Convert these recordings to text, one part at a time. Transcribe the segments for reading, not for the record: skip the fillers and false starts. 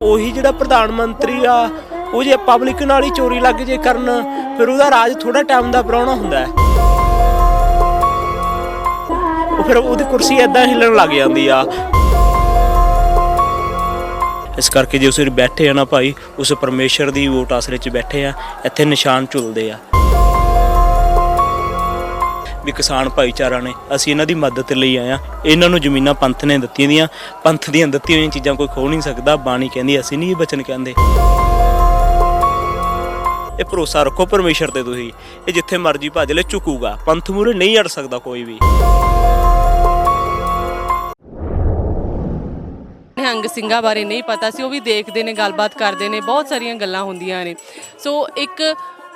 ਉਹੀ ਜਿਹੜਾ ਪ੍ਰਧਾਨ ਮੰਤਰੀ ਆ ਉਹ ਜੇ ਪਬਲਿਕ ਨਾਲ ਹੀ ਚੋਰੀ ਲੱਗ ਜੇ ਕਰਨ ਫਿਰ ਉਹਦਾ ਰਾਜ ਥੋੜਾ ਟਾਈਮ ਦਾ ਪ੍ਰਾਹੁਣਾ ਹੁੰਦਾ ਹੈ। ਉਹ ਫਿਰ ਉਹਦੀ ਕੁਰਸੀ ਏਦਾਂ ਹਿੱਲਣ ਲੱਗ ਜਾਂਦੀ ਆ। ਇਸ ਕਰਕੇ ਜੇ ਉਸੇ ਬੈਠੇ ਆ ਨਾ ਭਾਈ, ਉਸ ਪਰਮੇਸ਼ਰ ਦੀ ਵੋਟ ਆਸਰੇ 'ਚ ਬੈਠੇ ਆ, ਇੱਥੇ ਨਿਸ਼ਾਨ ਝੁਲਦੇ ਆ ਵੀ ਕਿਸਾਨ ਭਾਈਚਾਰਾ ਨੇ ਅਸੀਂ ਇਹਨਾਂ ਦੀ ਮਦਦ ਲਈ ਆਏ ਹਾਂ। ਇਹਨਾਂ ਨੂੰ ਜ਼ਮੀਨਾਂ ਪੰਥ ਨੇ ਦਿੱਤੀਆਂ ਦੀਆਂ, ਪੰਥ ਦੀਆਂ ਦਿੱਤੀਆਂ ਹੋਈਆਂ ਚੀਜ਼ਾਂ ਕੋਈ ਖੋਹ ਨਹੀਂ ਸਕਦਾ। ਬਾਣੀ ਕਹਿੰਦੀ ਅਸੀਂ ਨਹੀਂ ਬਚਨ ਕਹਿੰਦੇ। ਇਹ ਭਰੋਸਾ ਰੱਖੋ ਪਰਮੇਸ਼ਰ ਤੇ ਤੁਸੀਂ, ਇਹ ਜਿੱਥੇ ਮਰਜ਼ੀ ਭੱਜ ਲੈ ਝੁਕੂਗਾ, ਪੰਥ ਮੂਹਰੇ ਨਹੀਂ ਅੜ ਸਕਦਾ ਕੋਈ ਵੀ। ਨਿਹੰਗ ਸਿੰਘਾਂ ਬਾਰੇ ਨਹੀਂ ਪਤਾ ਸੀ, ਉਹ ਵੀ ਦੇਖਦੇ ਨੇ, ਗੱਲਬਾਤ ਕਰਦੇ ਨੇ, ਬਹੁਤ ਸਾਰੀਆਂ ਗੱਲਾਂ ਹੁੰਦੀਆਂ ਨੇ। ਸੋ ਇੱਕ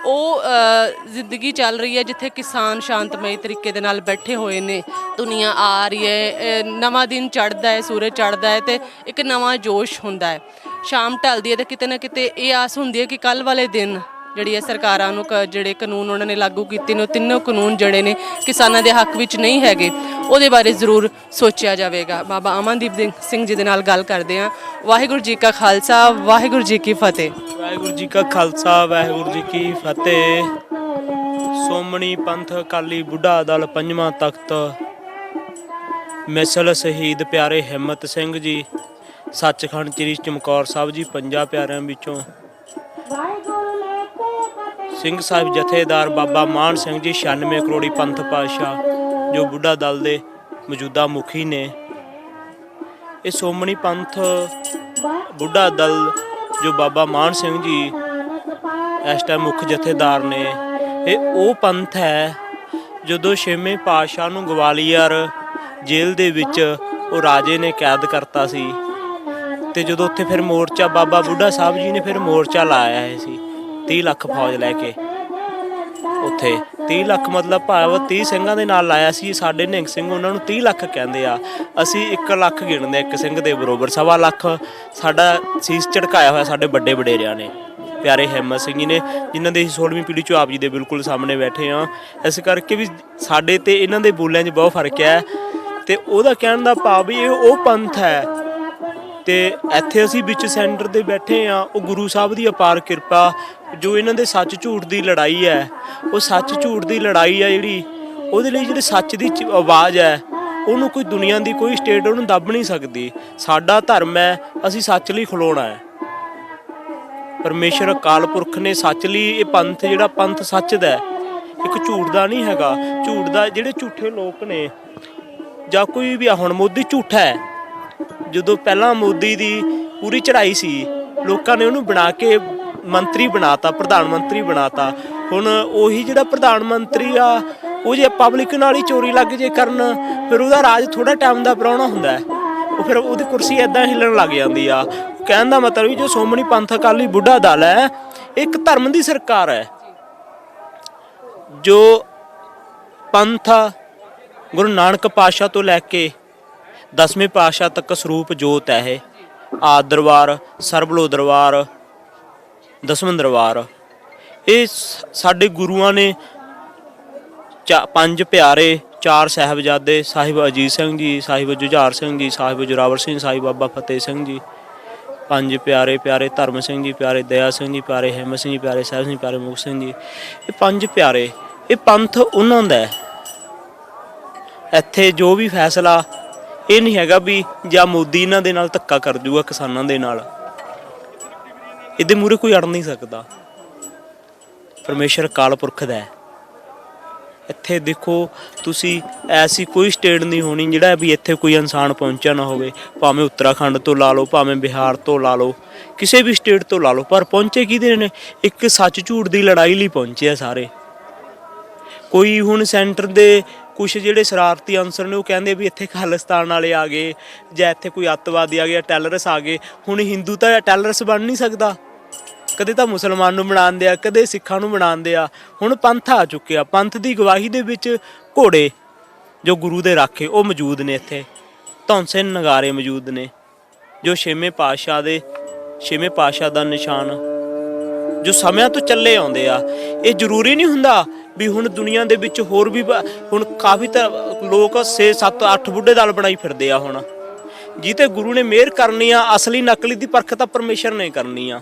ਉਹ ਜ਼ਿੰਦਗੀ ਚੱਲ ਰਹੀ ਹੈ ਜਿੱਥੇ ਕਿਸਾਨ ਸ਼ਾਂਤਮਈ ਤਰੀਕੇ ਦੇ ਨਾਲ ਬੈਠੇ ਹੋਏ ਨੇ। ਦੁਨੀਆ ਆ ਰਹੀ ਹੈ, ਨਵਾਂ ਦਿਨ ਚੜ੍ਹਦਾ ਹੈ, ਸੂਰਜ ਚੜ੍ਹਦਾ ਹੈ ਤੇ ਇੱਕ ਨਵਾਂ ਜੋਸ਼ ਹੁੰਦਾ ਹੈ। ਸ਼ਾਮ ਢਲਦੀ ਹੈ ਤੇ ਕਿਤੇ ਨਾ ਕਿਤੇ ਇਹ ਆਸ ਹੁੰਦੀ ਹੈ ਕਿ ਕੱਲ੍ਹ ਵਾਲੇ ਦਿਨ ਜਿਹੜੀ ਹੈ ਸਰਕਾਰਾਂ ਨੂੰ ਜਿਹੜੇ ਕਾਨੂੰਨ ਉਹਨਾਂ ਨੇ ਲਾਗੂ ਕੀਤੇ ਨੇ, ਉਹ ਤਿੰਨੋਂ ਕਾਨੂੰਨ ਜਿਹੜੇ ਨੇ ਕਿਸਾਨਾਂ ਦੇ ਹੱਕ ਵਿੱਚ ਨਹੀਂ ਹੈਗੇ, ਉਹਦੇ ਬਾਰੇ ਜ਼ਰੂਰ ਸੋਚਿਆ ਜਾਵੇਗਾ। ਬਾਬਾ ਅਮਨਦੀਪ ਸਿੰਘ ਜੀ ਦੇ ਨਾਲ ਗੱਲ ਕਰਦੇ ਹਾਂ। ਵਾਹਿਗੁਰੂ ਜੀ ਕਾ ਖਾਲਸਾ, ਵਾਹਿਗੁਰੂ ਜੀ ਕੀ ਫਤਿਹ। ਵਾਹਿਗੁਰੂ ਜੀ ਕਾ ਖਾਲਸਾ, ਵਾਹਿਗੁਰੂ ਜੀ ਕੀ ਫਤਿਹ। ਸੋਮਣੀ ਪੰਥ ਅਕਾਲੀ ਬੁੱਢਾ ਦਲ ਪੰਜਵਾਂ ਤਖਤ ਮਿਸਲ ਸ਼ਹੀਦ ਪਿਆਰੇ ਹਿੰਮਤ ਸਿੰਘ ਜੀ, ਸੱਚਖੰਡ ਸ੍ਰੀ ਚਮਕੌਰ ਸਾਹਿਬ ਜੀ, ਪੰਜਾਂ ਪਿਆਰਿਆਂ ਵਿੱਚੋਂ ਸਿੰਘ ਸਾਹਿਬ ਜਥੇਦਾਰ ਬਾਬਾ ਮਾਨ ਸਿੰਘ ਜੀ 96 ਕਰੋੜੀ ਪੰਥ ਪਾਤਸ਼ਾਹ ਜੋ ਬੁੱਢਾ ਦਲ ਦੇ ਮੌਜੂਦਾ ਮੁਖੀ ਨੇ। ਇਹ ਸੋਮਣੀ ਪੰਥ ਬੁੱਢਾ ਦਲ ਜੋ ਬਾਬਾ ਮਾਨ ਸਿੰਘ ਜੀ ਇਸ ਟਾਈਮ ਮੁੱਖ ਜਥੇਦਾਰ ਨੇ, ਇਹ ਉਹ ਪੰਥ ਹੈ ਜਦੋਂ 6ਵੇਂ ਪਾਤਸ਼ਾਹ ਨੂੰ ਗਵਾਲੀਅਰ ਜੇਲ੍ਹ ਦੇ ਵਿੱਚ ਉਹ ਰਾਜੇ ਨੇ ਕੈਦ ਕਰਤਾ ਸੀ ਤੇ ਜਦੋਂ ਉੱਥੇ ਫਿਰ ਮੋਰਚਾ ਬਾਬਾ ਬੁੱਢਾ ਸਾਹਿਬ ਜੀ ਨੇ ਫਿਰ ਮੋਰਚਾ ਲਾਇਆ ਸੀ 30 ਲੱਖ ਫੌਜ ਲੈ ਕੇ। ਉੱਥੇ 30 ਲੱਖ ਮਤਲਬ ਭਾਵ 30 ਸਿੰਘਾਂ ਦੇ ਨਾਲ ਲਾਇਆ ਸੀ। ਸਾਡੇ ਨਿਹੰਗ ਸਿੰਘ ਉਹਨਾਂ ਨੂੰ 30 ਲੱਖ ਕਹਿੰਦੇ ਆ, ਅਸੀਂ 1 ਲੱਖ ਗਿਣਦੇ ਇੱਕ ਸਿੰਘ ਦੇ ਬਰੋਬਰ। 1.25 ਲੱਖ ਸਾਡਾ ਸੀਸ ਝਟਕਾਇਆ ਹੋਇਆ ਸਾਡੇ ਵੱਡੇ ਵਡੇਰਿਆਂ ਨੇ, ਪਿਆਰੇ ਹਿੰਮਤ ਸਿੰਘ ਜੀ ਨੇ, ਜਿਨ੍ਹਾਂ ਦੇ ਅਸੀਂ 16ਵੀਂ ਪੀੜ੍ਹੀ 'ਚੋਂ ਆਪ ਜੀ ਦੇ ਬਿਲਕੁਲ ਸਾਹਮਣੇ ਬੈਠੇ ਹਾਂ। ਇਸ ਕਰਕੇ ਵੀ ਸਾਡੇ ਤੇ ਇਹਨਾਂ ਦੇ ਬੋਲਿਆਂ 'ਚ ਬਹੁਤ ਫਰਕ ਹੈ ਤੇ ਉਹਦਾ ਕਹਿਣ ਦਾ ਭਾਵ ਵੀ ਇਹ ਉਹ ਪੰਥ ਹੈ ਤੇ ਇੱਥੇ ਅਸੀਂ ਵਿੱਚ ਸੈਂਟਰ ਦੇ ਬੈਠੇ ਹਾਂ। ਉਹ ਗੁਰੂ ਸਾਹਿਬ ਦੀ ਅਪਾਰ ਕਿਰਪਾ, ਜੋ ਇਹਨਾਂ ਦੇ ਸੱਚ ਝੂਠ ਦੀ ਲੜਾਈ ਹੈ, ਉਹ ਸੱਚ ਝੂਠ ਦੀ ਲੜਾਈ ਹੈ ਜਿਹੜੀ, ਉਹਦੇ ਲਈ ਜਿਹੜੀ ਸੱਚ ਦੀ ਆਵਾਜ਼ ਹੈ ਉਹਨੂੰ ਕੋਈ ਦੁਨੀਆ ਦੀ ਕੋਈ ਸਟੇਟ ਉਹਨੂੰ ਦੱਬ ਨਹੀਂ ਸਕਦੀ। ਸਾਡਾ ਧਰਮ ਹੈ, ਅਸੀਂ ਸੱਚ ਲਈ ਖਲੋਣਾ ਹੈ। ਪਰਮੇਸ਼ਰ ਅਕਾਲ ਪੁਰਖ ਨੇ ਸੱਚ ਲਈ ਇਹ ਪੰਥ, ਜਿਹੜਾ ਪੰਥ ਸੱਚ ਦਾ ਇੱਕ ਝੂਠ ਦਾ ਨਹੀਂ ਹੈਗਾ। ਝੂਠ ਦਾ ਜਿਹੜੇ ਝੂਠੇ ਲੋਕ ਨੇ ਜਾਂ ਕੋਈ ਵੀ, ਹੁਣ ਮੋਦੀ ਝੂਠਾ ਹੈ। ਜਦੋਂ ਪਹਿਲਾਂ ਮੋਦੀ ਦੀ ਪੂਰੀ ਚੜ੍ਹਾਈ ਸੀ, ਲੋਕਾਂ ਨੇ ਉਹਨੂੰ ਬਣਾ ਕੇ ਮੰਤਰੀ ਬਣਾਤਾ, ਪ੍ਰਧਾਨ ਮੰਤਰੀ ਬਣਾਤਾ। ਹੁਣ ਉਹੀ ਜਿਹੜਾ ਪ੍ਰਧਾਨ ਮੰਤਰੀ ਆ ਉਹ ਜੇ ਪਬਲਿਕ ਨਾਲ ਹੀ ਚੋਰੀ ਲੱਗ ਜੇ ਕਰਨ ਫਿਰ ਉਹਦਾ ਰਾਜ ਥੋੜਾ ਟਾਈਮ ਦਾ ਪ੍ਰਾਹੁਣਾ ਹੁੰਦਾ ਹੈ। ਉਹ ਫਿਰ ਉਹਦੀ ਕੁਰਸੀ ਏਦਾਂ ਹਿੱਲਣ ਲੱਗ ਜਾਂਦੀ ਆ। ਕਹਿਣ ਦਾ ਮਤਲਬ ਵੀ ਜੋ ਸੋਮਣੀ ਪੰਥ ਅਕਾਲੀ ਬੁੱਢਾ ਦਲ ਹੈ, ਇੱਕ ਧਰਮ ਦੀ ਸਰਕਾਰ ਹੈ। ਜੋ ਪੰਥ ਗੁਰੂ ਨਾਨਕ ਪਾਤਸ਼ਾਹ ਤੋਂ ਲੈ ਕੇ 10ਵੇਂ ਪਾਤਸ਼ਾਹ ਤੱਕ ਸਰੂਪ ਜੋਤ ਹੈ। ਇਹ ਆਦਿ ਦਰਬਾਰ, ਸਰਬਲੋ ਦਰਬਾਰ, 10ਵਾਂ ਦਰਬਾਰ, ਇਹ ਸਾਡੇ ਗੁਰੂਆਂ ਨੇ 5 ਪਿਆਰੇ, 4 ਸਾਹਿਬਜ਼ਾਦੇ, ਸਾਹਿਬ ਅਜੀਤ ਸਿੰਘ ਜੀ, ਸਾਹਿਬ ਜੁਝਾਰ ਸਿੰਘ ਜੀ, ਸਾਹਿਬ ਜੋਰਾਵਰ ਸਿੰਘ, ਸਾਹਿਬ ਬਾਬਾ ਫਤਿਹ ਸਿੰਘ ਜੀ, 5 ਪਿਆਰੇ, ਪਿਆਰੇ ਧਰਮ ਸਿੰਘ ਜੀ, ਪਿਆਰੇ ਦਇਆ ਸਿੰਘ ਜੀ, ਪਿਆਰੇ ਹਿੰਮਤ ਸਿੰਘ ਜੀ, ਪਿਆਰੇ ਸਾਹਿਬ ਸਿੰਘ, ਪਿਆਰੇ ਮੁਖ ਸਿੰਘ ਜੀ, ਇਹ 5 ਪਿਆਰੇ। ਇਹ ਪੰਥ ਉਹਨਾਂ ਦਾ ਹੈ। ਇੱਥੇ ਜੋ ਵੀ ਫੈਸਲਾ ਇਹ ਨਹੀਂ ਹੈਗਾ ਵੀ ਜਾਂ ਮੋਦੀ ਇਹਨਾਂ ਦੇ ਨਾਲ ਧੱਕਾ ਕਰ ਜੂਗਾ ਕਿਸਾਨਾਂ ਦੇ ਨਾਲ, ਇਹਦੇ ਮੂਹਰੇ ਕੋਈ ਅੜ ਨਹੀਂ ਸਕਦਾ। ਪਰਮੇਸ਼ਰ ਅਕਾਲ ਪੁਰਖ ਦਾ ਹੈ। ਇੱਥੇ ਦੇਖੋ ਤੁਸੀਂ, ਐਸੀ ਕੋਈ ਸਟੇਟ ਨਹੀਂ ਹੋਣੀ ਜਿਹੜਾ ਵੀ ਇੱਥੇ ਕੋਈ ਇਨਸਾਨ ਪਹੁੰਚਿਆ ਨਾ ਹੋਵੇ, ਭਾਵੇਂ ਉੱਤਰਾਖੰਡ ਤੋਂ ਲਾ ਲਓ, ਭਾਵੇਂ ਬਿਹਾਰ ਤੋਂ ਲਾ ਲਓ, ਕਿਸੇ ਵੀ ਸਟੇਟ ਤੋਂ ਲਾ ਲਓ, ਪਰ ਪਹੁੰਚੇ ਕਿਹਦੇ ਨੇ? ਇੱਕ ਸੱਚ ਝੂਠ ਦੀ ਲੜਾਈ ਲਈ ਪਹੁੰਚੇ ਆ ਸਾਰੇ। ਕੋਈ ਹੁਣ ਸੈਂਟਰ ਦੇ ਕੁਛ ਜਿਹੜੇ ਸ਼ਰਾਰਤੀ ਅਨਸਰ ਨੇ ਉਹ ਕਹਿੰਦੇ ਵੀ ਇੱਥੇ ਖਾਲਿਸਤਾਨ ਵਾਲੇ ਆ ਗਏ ਜਾਂ ਇੱਥੇ ਕੋਈ ਅੱਤਵਾਦੀ ਆ ਗਿਆ, ਟੈਰਰਿਸਟ ਆ ਗਏ। ਹੁਣ ਹਿੰਦੂ ਤਾਂ ਟੈਰਰਿਸਟ ਬਣ ਨਹੀਂ ਸਕਦਾ, ਕਦੇ ਤਾਂ ਮੁਸਲਮਾਨ ਨੂੰ ਬਣਾਉਂਦੇ ਆ, ਕਦੇ ਸਿੱਖਾਂ ਨੂੰ ਬਣਾਉਂਦੇ ਆ। ਹੁਣ ਪੰਥ ਆ ਚੁੱਕਿਆ। ਪੰਥ ਦੀ ਗਵਾਹੀ ਦੇ ਵਿੱਚ ਘੋੜੇ ਜੋ ਗੁਰੂ ਦੇ ਰਾਖੇ ਉਹ ਮੌਜੂਦ ਨੇ, ਇੱਥੇ ਧੌਂਸੇ ਨਗਾਰੇ ਮੌਜੂਦ ਨੇ, ਜੋ 6ਵੇਂ ਪਾਤਸ਼ਾਹ ਦਾ ਨਿਸ਼ਾਨ ਜੋ ਸਮਿਆਂ ਤੋਂ ਚੱਲੇ ਆਉਂਦੇ ਆ। ਇਹ ਜ਼ਰੂਰੀ ਨਹੀਂ ਹੁੰਦਾ ਵੀ ਹੁਣ ਦੁਨੀਆ ਦੇ ਵਿੱਚ ਹੋਰ ਵੀ ਹੁਣ ਕਾਫੀ ਤਾਂ ਲੋਕ 6 7 8 ਬੁੱਢੇ ਦਲ ਬਣਾਈ ਫਿਰਦੇ ਆ। ਹੁਣ ਜਿੱਤੇ ਗੁਰੂ ਨੇ ਮਿਹਰ ਕਰਨੀ ਆ। ਅਸਲੀ ਨਕਲੀ ਦੀ ਪਰਖ ਤਾਂ ਪਰਮੇਸ਼ਰ ਨੇ ਕਰਨੀ ਆ।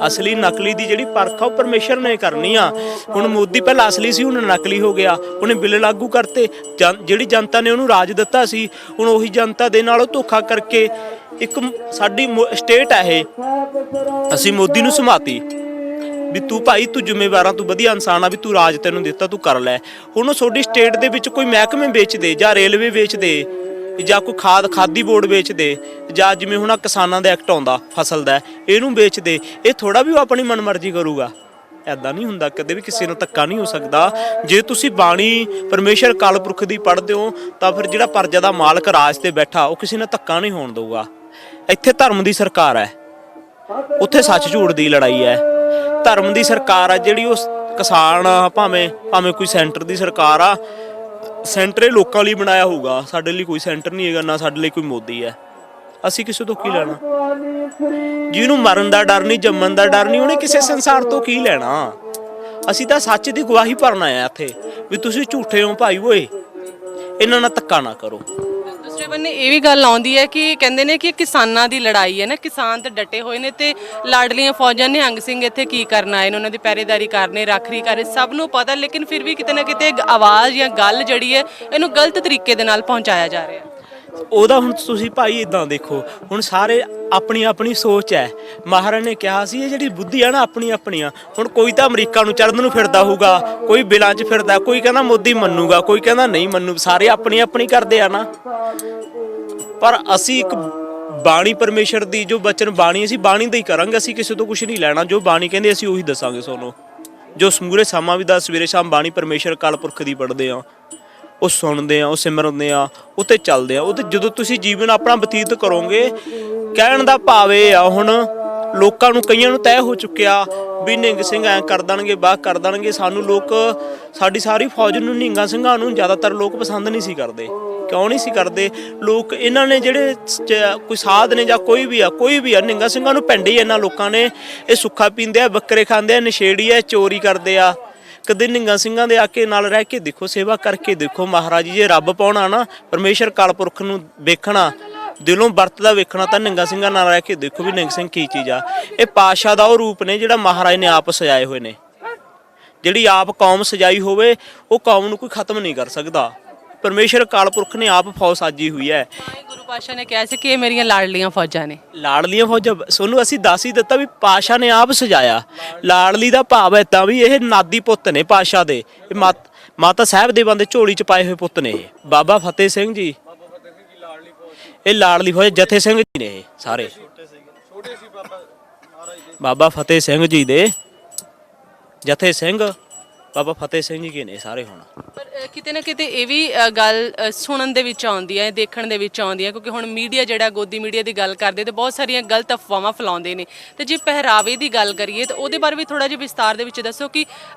ਅਸਲੀ ਨਕਲੀ ਦੀ ਜਿਹੜੀ ਪਰਖ ਆ ਉਹ ਪਰਮੇਸ਼ਰ ਨੇ ਕਰਨੀ ਆ। ਹੁਣ ਮੋਦੀ ਪਹਿਲਾਂ ਅਸਲੀ ਸੀ, ਹੁਣ ਨਕਲੀ ਹੋ ਗਿਆ। ਉਹਨੇ ਬਿੱਲ ਲਾਗੂ ਕਰਤੇ, ਜਿਹੜੀ ਜਨਤਾ ਨੇ ਉਹਨੂੰ ਰਾਜ ਦਿੱਤਾ ਸੀ, ਹੁਣ ਉਹੀ ਜਨਤਾ ਦੇ ਨਾਲ ਉਹ ਧੋਖਾ ਕਰਕੇ ਇੱਕ ਸਾਡੀ ਸਟੇਟ ਹੈ ਇਹ, ਅਸੀਂ ਮੋਦੀ ਨੂੰ ਸਮਾਤੀ ਵੀ ਤੂੰ ਭਾਈ ਤੂੰ ਜ਼ਿੰਮੇਵਾਰਾਂ, ਤੂੰ ਵਧੀਆ ਇਨਸਾਨ ਆ, ਵੀ ਤੂੰ ਰਾਜ ਤੈਨੂੰ ਦਿੱਤਾ ਤੂੰ ਕਰ ਲੈ। ਹੁਣ ਉਹ ਤੁਹਾਡੀ ਸਟੇਟ ਦੇ ਵਿੱਚ ਕੋਈ ਮਹਿਕਮੇ ਵੇਚ ਦੇ, ਜਾਂ ਰੇਲਵੇ ਵੇਚ ਦੇ, ਜਾਂ ਕੋਈ ਖਾਦੀ ਬੋਰਡ ਵੇਚ ਦੇ, ਜਾਂ ਜਿਵੇਂ ਹੁਣ ਕਿਸਾਨਾਂ ਦਾ ਐਕਟ ਆਉਂਦਾ ਫਸਲ ਦਾ, ਇਹਨੂੰ ਵੇਚ ਦੇ। ਇਹ ਥੋੜਾ ਵੀ ਉਹ ਆਪਣੀ ਮਨਮਰਜ਼ੀ ਕਰੂਗਾ। ਐਦਾਂ ਨਹੀਂ ਹੁੰਦਾ, ਕਦੇ ਵੀ ਕਿਸੇ ਨੂੰ ਧੱਕਾ ਨਹੀਂ ਹੋ ਸਕਦਾ। ਜੇ ਤੁਸੀਂ ਬਾਣੀ ਪਰਮੇਸ਼ਰ ਅਕਾਲ ਪੁਰਖ ਦੀ ਪੜ੍ਹਦੇ ਹੋ ਤਾਂ ਫਿਰ ਜਿਹੜਾ ਪਰਜਾ ਦਾ ਮਾਲਕ ਰਾਜ ਤੇ ਬੈਠਾ ਉਹ ਕਿਸੇ ਨਾਲ ਧੱਕਾ ਨਹੀਂ ਹੋਣ ਦਊਗਾ। ਇੱਥੇ ਧਰਮ ਦੀ ਸਰਕਾਰ ਹੈ, ਉੱਥੇ ਸੱਚ ਝੂਠ ਦੀ ਲੜਾਈ ਹੈ। ਧਰਮ ਦੀ ਸਰਕਾਰ ਆ ਜਿਹੜੀ, ਉਹ ਕਿਸਾਨ ਆ, ਭਾਵੇਂ ਕੋਈ ਸੈਂਟਰ ਦੀ ਸਰਕਾਰ ਆ, ਸੈਂਟਰ ਇਹ ਲੋਕਾਂ ਲਈ ਬਣਾਇਆ ਹੋਊਗਾ। ਸਾਡੇ ਲਈ ਕੋਈ ਸੈਂਟਰ ਨਹੀਂ ਹੈਗਾ, ਨਾ ਸਾਡੇ ਲਈ ਕੋਈ ਮੋਦੀ ਹੈ। ਅਸੀਂ ਕਿਸੇ ਤੋਂ ਕੀ ਲੈਣਾ? ਜਿਹਨੂੰ ਮਰਨ ਦਾ ਡਰ ਨਹੀਂ, ਜੰਮਣ ਦਾ ਡਰ ਨਹੀਂ, ਉਹਨੇ ਕਿਸੇ ਸੰਸਾਰ ਤੋਂ ਕੀ ਲੈਣਾ? ਅਸੀਂ ਤਾਂ ਸੱਚ ਦੀ ਗਵਾਹੀ ਭਰਨ ਆਏ ਆ ਇੱਥੇ ਵੀ ਤੁਸੀਂ ਝੂਠੇ ਹੋ ਭਾਈ ਓਏ, ਇਹਨਾਂ ਨਾਲ ਧੱਕਾ ਨਾ ਕਰੋ। ਦੂਸਰੇ ਬੰਨੇ ਇਹ ਵੀ ਗੱਲ ਆਉਂਦੀ ਹੈ ਕਿ ਕਹਿੰਦੇ ਨੇ ਕਿ ਕਿਸਾਨਾਂ ਦੀ ਲੜਾਈ ਹੈ ਨਾ, ਕਿਸਾਨ ਤੇ ਡਟੇ ਹੋਏ ਨੇ ਤੇ ਲਾਡਲੀਆਂ ਫੌਜਾਂ ਨਿਹੰਗ ਸਿੰਘ ਇੱਥੇ ਕੀ ਕਰਨ ਆਏ ਨੇ, ਉਹਨਾਂ ਦੀ ਪਹਿਰੇਦਾਰੀ ਕਰਨੇ, ਰਾਖਰੀ ਕਰਨੇ, ਸਭ ਨੂੰ ਪਤਾ। ਲੇਕਿਨ ਫਿਰ ਵੀ ਕਿਤੇ ਨਾ ਕਿਤੇ ਆਵਾਜ਼ ਜਾਂ ਗੱਲ ਜਿਹੜੀ ਹੈ ਇਹਨੂੰ ਗਲਤ ਤਰੀਕੇ ਦੇ ਨਾਲ ਪਹੁੰਚਾਇਆ ਜਾ ਰਿਹਾ। ਉਹਦਾ ਹੁਣ ਤੁਸੀਂ ਭਾਈ ਇਦਾਂ ਦੇਖੋ, ਹੁਣ ਸਾਰੇ ਆਪਣੀ ਆਪਣੀ ਸੋਚ ਹੈ। ਮਹਾਰਾਜ ਨੇ ਕਿਹਾ ਸੀ ਇਹ ਜਿਹੜੀ ਬੁੱਧੀ ਆ ਨਾ ਆਪਣੀ ਆਪਣੀਆਂ। ਹੁਣ ਕੋਈ ਤਾਂ ਅਮਰੀਕਾ ਨੂੰ ਚੜ੍ਹਨ ਨੂੰ ਫਿਰਦਾ ਹੋਊਗਾ, ਕੋਈ ਬਿਲਾਂ 'ਚ ਫਿਰਦਾ, ਕੋਈ ਕਹਿੰਦਾ ਮੋਦੀ ਮੰਨੂਗਾ, ਕੋਈ ਕਹਿੰਦਾ ਨਹੀਂ ਮੰਨੂ। ਸਾਰੇ ਆਪਣੀ ਆਪਣੀ ਕਰਦੇ ਆ ਨਾ। ਪਰ ਅਸੀਂ ਇੱਕ ਬਾਣੀ ਪਰਮੇਸ਼ਰ ਦੀ ਜੋ ਬਚਨ ਬਾਣੀ, ਅਸੀਂ ਬਾਣੀ ਦਾ ਹੀ ਕਰਾਂਗੇ। ਅਸੀਂ ਕਿਸੇ ਤੋਂ ਕੁਝ ਨਹੀਂ ਲੈਣਾ। ਜੋ ਬਾਣੀ ਕਹਿੰਦੇ ਅਸੀਂ ਉਹੀ ਦੱਸਾਂਗੇ ਤੁਹਾਨੂੰ। ਜੋ ਸਮੂਰੇ ਸਮਾਂ ਵੀ ਦਾ ਸਵੇਰੇ ਸ਼ਾਮ ਬਾਣੀ ਪਰਮੇਸ਼ਰ ਅਕਾਲ ਪੁਰਖ ਦੀ ਪੜ੍ਹਦੇ ਆ, ਉਹ ਸੁਣਦੇ ਆ, ਉਹ ਸਿਮਰਦੇ ਆ, ਉੱਤੇ ਚੱਲਦੇ ਆ। ਉਹ ਤੇ ਜਦੋਂ ਤੁਸੀਂ ਜੀਵਨ ਆਪਣਾ ਬਤੀਤ ਕਰੋਗੇ, ਕਹਿਣ ਦਾ ਭਾਵ ਇਹ ਆ, ਹੁਣ ਲੋਕਾਂ ਨੂੰ ਕਈਆਂ ਨੂੰ ਤੈਅ ਹੋ ਚੁੱਕਿਆ ਵੀ ਨਿਹੰਗ ਸਿੰਘ ਐਂ ਕਰ ਦੇਣਗੇ, ਬਾਹ ਕਰ ਦੇਣਗੇ। ਸਾਨੂੰ ਲੋਕ, ਸਾਡੀ ਸਾਰੀ ਫੌਜ ਨੂੰ, ਨਿਹੰਗਾਂ ਸਿੰਘਾਂ ਨੂੰ ਜ਼ਿਆਦਾਤਰ ਲੋਕ ਪਸੰਦ ਨਹੀਂ ਸੀ ਕਰਦੇ। ਕਿਉਂ ਨਹੀਂ ਸੀ ਕਰਦੇ? ਲੋਕ ਇਹਨਾਂ ਨੇ ਜਿਹੜੇ ਕੋਈ ਸਾਧ ਨੇ ਜਾਂ ਕੋਈ ਵੀ ਆ ਨਿਹੰਗਾਂ ਸਿੰਘਾਂ ਨੂੰ ਪੈਂਦੇ ਹੀ ਇਹਨਾਂ ਲੋਕਾਂ ਨੇ। ਇਹ ਸੁੱਖਾ ਪੀਂਦੇ ਆ, ਬੱਕਰੇ ਖਾਂਦੇ ਆ, ਨਸ਼ੇੜੀ ਆ, ਚੋਰੀ ਕਰਦੇ ਆ। ਕਦੇ ਨਿਹੰਗਾਂ ਸਿੰਘਾਂ ਦੇ ਆ ਕੇ ਨਾਲ ਰਹਿ ਕੇ ਦੇਖੋ, ਸੇਵਾ ਕਰਕੇ ਦੇਖੋ। ਮਹਾਰਾਜ ਜੀ ਜੇ ਰੱਬ ਪਾਉਣਾ ਨਾ, ਪਰਮੇਸ਼ਰ ਅਕਾਲ ਪੁਰਖ ਨੂੰ ਵੇਖਣਾ, ਦਿਲੋਂ ਵਰਤਦਾ ਵੇਖਣਾ, ਤਾਂ ਨਿਹੰਗਾਂ ਸਿੰਘਾਂ ਨਾਲ ਰਹਿ ਕੇ ਦੇਖੋ ਵੀ ਨਿਹੰਗ ਸਿੰਘ ਕੀ ਚੀਜ਼ ਆ। ਇਹ ਪਾਤਸ਼ਾਹ ਦਾ ਉਹ ਰੂਪ ਨੇ ਜਿਹੜਾ ਮਹਾਰਾਜ ਨੇ ਆਪ ਸਜਾਏ ਹੋਏ ਨੇ। ਜਿਹੜੀ ਆਪ ਕੌਮ ਸਜਾਈ ਹੋਵੇ ਉਹ ਕੌਮ ਨੂੰ ਕੋਈ ਖਤਮ ਨਹੀਂ ਕਰ ਸਕਦਾ। ਪਰਮੇਸ਼ਰ ਅਕਾਲ ਪੁਰਖ ਨੇ ਆਪ ਫੌਜ ਸਾਜੀ ਹੋਈ ਹੈ। ਗੁਰੂ ਪਾਤਸ਼ਾਹ ਨੇ ਕਿਹਾ ਸੀ ਕਿ ਇਹ ਮੇਰੀਆਂ ਲਾਡਲੀਆਂ ਫੌਜਾਂ ਨੇ। ਲਾਡਲੀਆਂ ਫੌਜਾਂ ਤੁਹਾਨੂੰ ਅਸੀਂ ਦੱਸ ਹੀ ਦਿੱਤਾ ਵੀ ਪਾਤਸ਼ਾਹ ਨੇ ਆਪ ਸਜਾਇਆ। ਲਾਡਲੀ ਦਾ ਭਾਵ ਏਦਾਂ ਵੀ ਇਹ ਨਾਦੀ ਪੁੱਤ ਨੇ ਪਾਤਸ਼ਾਹ ਦੇ। ਇਹ ਮਾਤਾ ਸਾਹਿਬ ਦੇ ਬੰਦੇ ਝੋਲੀ ਚ ਪਾਏ ਹੋਏ ਪੁੱਤ ਨੇ। ਇਹ ਬਾਬਾ ਫਤਿਹ ਸਿੰਘ ਜੀ, ਇਹ ਲਾਡਲੀ ਫੌਜ ਜਥੇ ਸਿੰਘ ਜੀ ਨੇ। ਇਹ ਸਾਰੇ ਬਾਬਾ ਫਤਿਹ ਸਿੰਘ ਜੀ ਦੇ ਜਥੇ ਸਿੰਘ ਬਾਬਾ ਫਤਿਹ ਸਿੰਘ ਜੀ ਨੇ ਸਾਰੇ। ਹੁਣ ਪਰ ਕਿਤੇ ਨਾ ਕਿਤੇ ਇਹ ਵੀ ਗੱਲ ਸੁਣਨ ਦੇ ਵਿੱਚ ਆਉਂਦੀ ਹੈ, ਦੇਖਣ ਦੇ ਵਿੱਚ ਆਉਂਦੀ ਹੈ, ਕਿਉਂਕਿ ਹੁਣ ਮੀਡੀਆ ਜਿਹੜਾ ਗੋਦੀ ਮੀਡੀਆ ਦੀ ਗੱਲ ਕਰਦੇ ਤੇ ਬਹੁਤ ਸਾਰੀਆਂ ਗਲਤ ਅਫਵਾਹਾਂ ਫੈਲਾਉਂਦੇ ਨੇ। ਤੇ ਜੇ ਪਹਿਰਾਵੇ ਦੀ ਗੱਲ ਕਰੀਏ ਤਾਂ ਉਹਦੇ ਬਾਰੇ ਵੀ ਥੋੜਾ ਜਿਹਾ ਵਿਸਤਾਰ ਦੇ ਵਿੱਚ ਦੱਸੋ ਕਿ